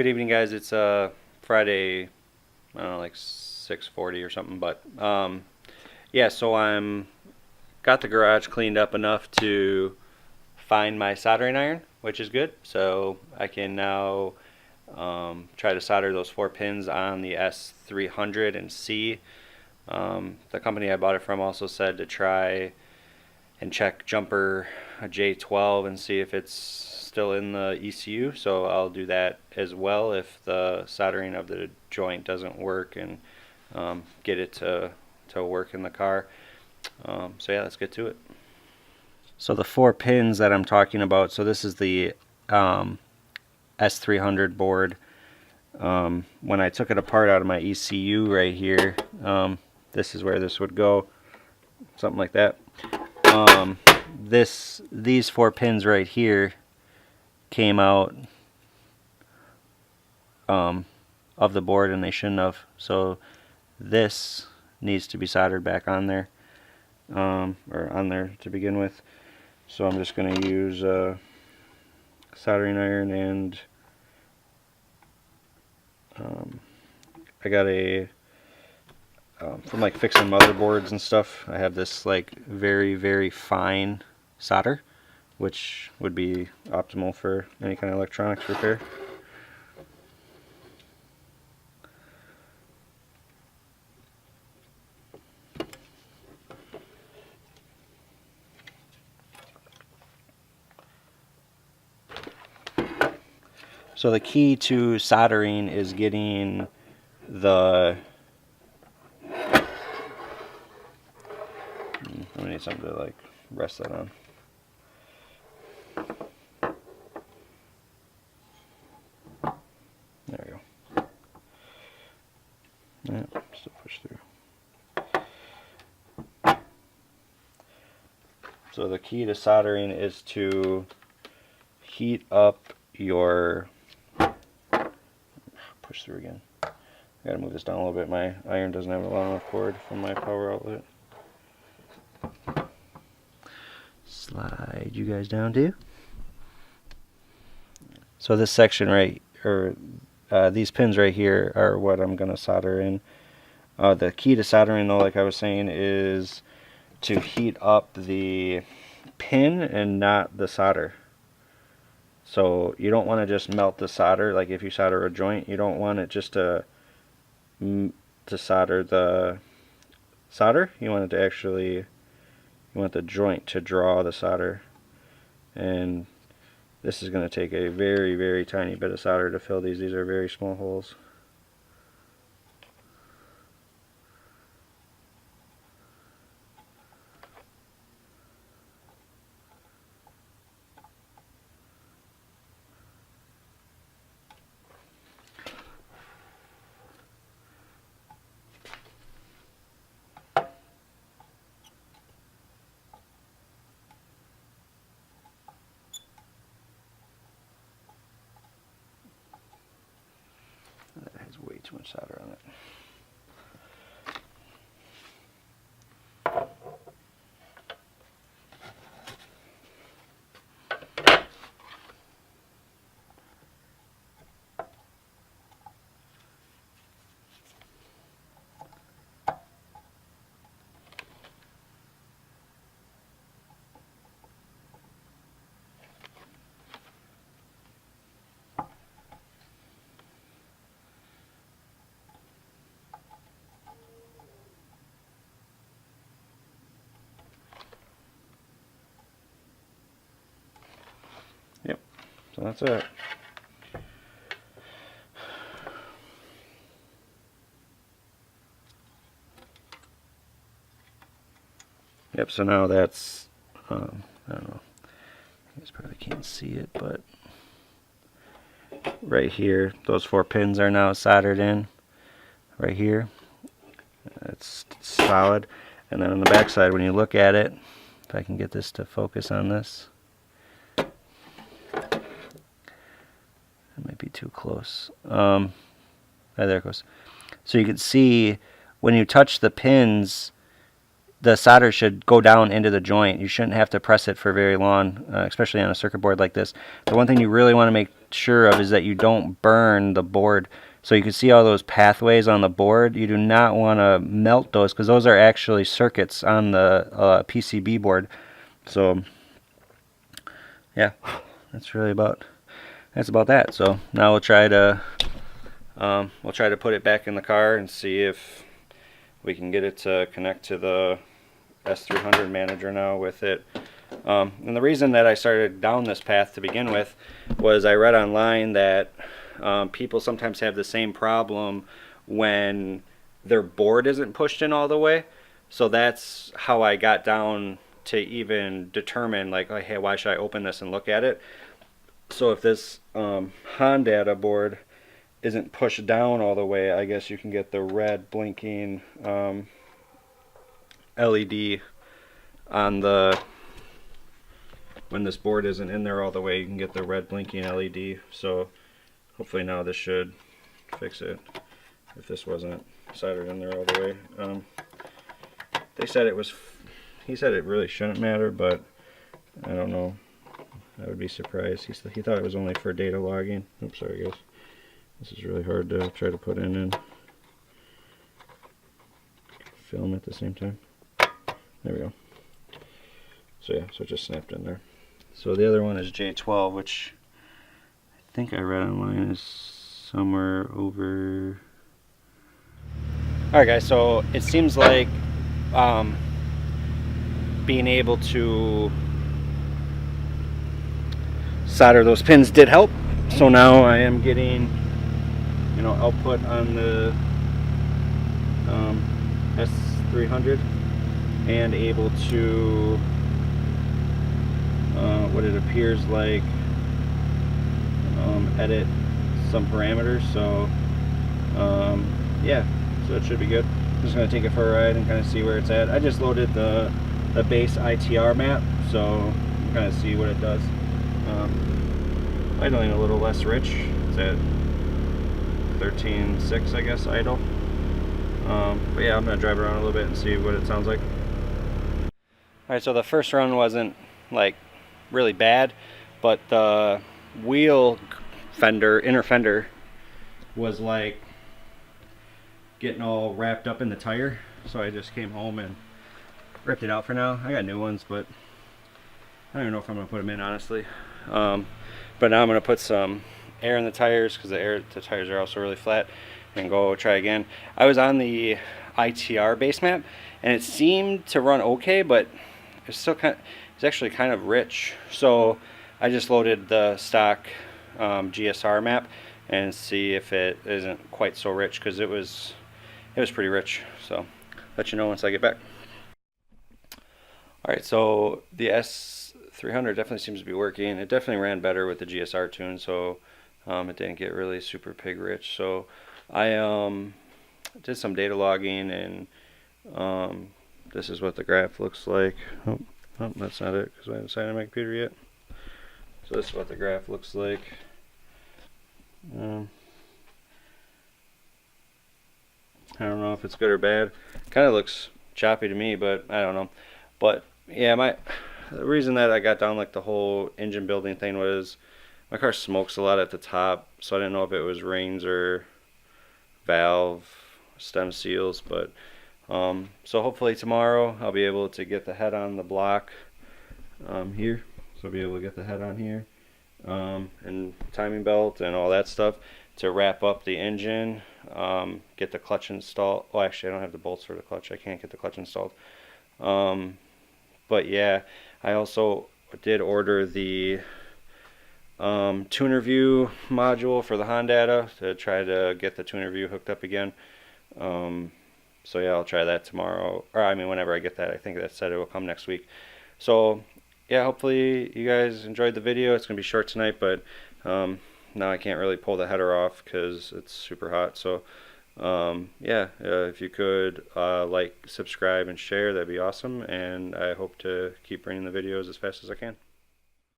Good evening, guys. It's Friday, I don't know, like 6:40 or something. But yeah, so I'm got the garage cleaned up enough to find my soldering iron, which is good. So I can now try to solder those 4 pins on the S300 and see. The company I bought it from also said to try and check jumper J12 and see if it's still in the ECU. So I'll do that as well if the soldering of the joint doesn't work, and get it to work in the car. So yeah, let's get to it. So the 4 pins that I'm talking about, so this is the S300 board. When I took it apart out of my ECU right here, this is where this would go, something like that. These 4 pins right here came out of the board, and they shouldn't have. So this needs to be soldered back on there, or on there to begin with. So I'm just going to use soldering iron, and I got a from like fixing motherboards and stuff. I have this like very fine solder, which would be optimal for any kind of electronics repair. So the key to soldering is getting the I need something to like rest that on. There we go. Yeah, still push through. So the key to soldering is to heat up your, push through again. I gotta move this down a little bit. My iron doesn't have a long enough cord from my power outlet. Slide you guys down too. So this section right, or these pins right here are what I'm gonna solder in. The key to soldering, though, like I was saying, is to heat up the pin and not the solder. So you don't want to just melt the solder. Like if you solder a joint, you don't want it just to solder the solder. You want it to actually, you want the joint to draw the solder. And this is going to take a very tiny bit of solder to fill these. These are very small holes. That has way too much solder on it. Yep, so that's it. Yep, so now that's, I don't know, you guys probably can't see it, but right here, those 4 pins are now soldered in, right here. It's solid. And then on the back side, when you look at it, if I can get this to focus on this, it might be too close. There it goes. So you can see when you touch the pins, the solder should go down into the joint. You shouldn't have to press it for very long, especially on a circuit board like this. The one thing you really want to make sure of is that you don't burn the board. So you can see all those pathways on the board. You do not want to melt those, because those are actually circuits on the PCB board. So yeah, that's about that. So now we'll try to put it back in the car and see if we can get it to connect to the S300 manager now with it. And the reason that I started down this path to begin with was I read online that people sometimes have the same problem when their board isn't pushed in all the way. So that's how I got down to even determine, like, oh, hey, why should I open this and look at it? So if this Honda board isn't pushed down all the way, I guess you can get the red blinking LED on the, when this board isn't in there all the way, you can get the red blinking LED. So hopefully now this should fix it, if this wasn't soldered in there all the way. They said it was, he said it really shouldn't matter, but I don't know. I would be surprised. He thought it was only for data logging. Oops, sorry guys. This is really hard to try to put in and film at the same time. There we go. So yeah, so it just snapped in there. So the other one is J12, which I think I read online is somewhere over. Alright guys, so it seems like being able to solder those pins did help. So now I am getting, you know, output on the S300 and able to what it appears like edit some parameters. So yeah, so it should be good. I'm just going to take it for a ride and kind of see where it's at. I just loaded the base ITR map, so kind of see what it does. Idling a little less rich. It's at 13.6, I guess, idle. But yeah, I'm going to drive around a little bit and see what it sounds like. Alright, so the first run wasn't like really bad, but the wheel fender, inner fender, was like getting all wrapped up in the tire. So I just came home and ripped it out for now. I got new ones, but I don't even know if I'm going to put them in, honestly. But now I'm going to put some air in the tires, because the tires are also really flat, and go try again. I was on the ITR base map and it seemed to run okay, but it's still it's actually kind of rich. So I just loaded the stock GSR map and see if it isn't quite so rich, because it was pretty rich. So let you know once I get back. Alright, so the S300 definitely seems to be working. It definitely ran better with the GSR tune, so it didn't get really super pig rich. So I did some data logging, and this is what the graph looks like. Oh, that's not it, because I haven't signed on my computer yet. So this is what the graph looks like. I don't know if it's good or bad. Kind of looks choppy to me, but I don't know. But yeah, the reason that I got down like the whole engine building thing was my car smokes a lot at the top, so I didn't know if it was rings or valve stem seals. But so hopefully tomorrow I'll be able to get the head on the block here. So I'll be able to get the head on here and timing belt and all that stuff to wrap up the engine, get the clutch installed. Well, actually I don't have the bolts for the clutch. I can't get the clutch installed. But yeah, I also did order the tuner view module for the Honda to try to get the tuner view hooked up again. So yeah, I'll try that tomorrow, or I mean whenever I get that. I think that said it will come next week. So yeah, hopefully you guys enjoyed the video. It's gonna be short tonight, but now I can't really pull the header off because it's super hot. So yeah, if you could like, subscribe, and share, that'd be awesome. And I hope to keep bringing the videos as fast as I can.